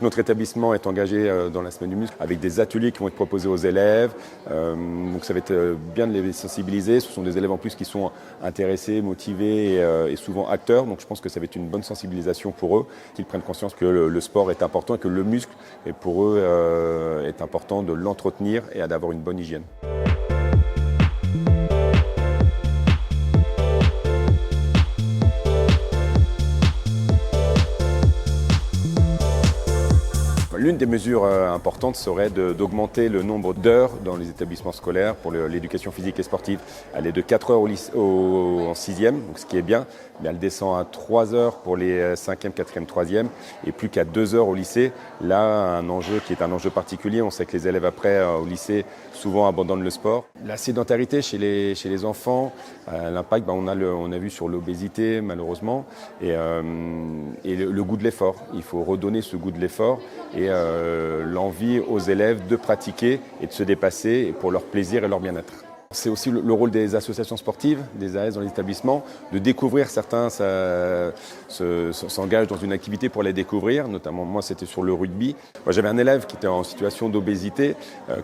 Notre établissement est engagé dans la semaine du muscle avec des ateliers qui vont être proposés aux élèves. Donc ça va être bien de les sensibiliser. Ce sont des élèves en plus qui sont intéressés, motivés et souvent acteurs. Donc je pense que ça va être une bonne sensibilisation pour eux, qu'ils prennent conscience que le sport est important et que le muscle est pour eux est important de l'entretenir et d'avoir une bonne hygiène. L'une des mesures importantes serait d'augmenter le nombre d'heures dans les établissements scolaires pour l'éducation physique et sportive. Elle est de 4 heures en 6e, donc ce qui est bien, mais elle descend à 3 heures pour les 5e, 4e, 3e et plus qu'à 2 heures au lycée. Là, un enjeu qui est un enjeu particulier. On sait que les élèves après au lycée souvent abandonnent le sport. La sédentarité chez les enfants, l'impact, on a vu sur l'obésité malheureusement et le goût de l'effort. Il faut redonner ce goût de l'effort et l'envie aux élèves de pratiquer et de se dépasser pour leur plaisir et leur bien-être. C'est aussi le rôle des associations sportives, des AS dans les établissements, de découvrir. Certains s'engagent dans une activité pour la découvrir, notamment moi c'était sur le rugby. Moi, j'avais un élève qui était en situation d'obésité,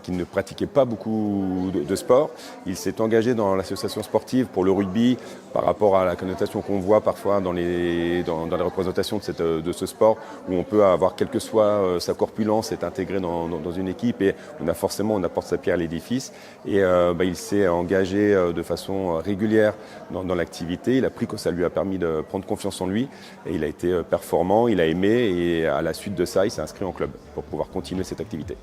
qui ne pratiquait pas beaucoup de sport. Il s'est engagé dans l'association sportive pour le rugby par rapport à la connotation qu'on voit parfois dans les représentations de ce sport, où on peut avoir, quelle que soit sa corpulence, être intégré dans une équipe et on apporte sa pierre à l'édifice. Et il s'est engagé de façon régulière dans l'activité. Il a pris que ça lui a permis de prendre confiance en lui et il a été performant, il a aimé et à la suite de ça, il s'est inscrit en club pour pouvoir continuer cette activité.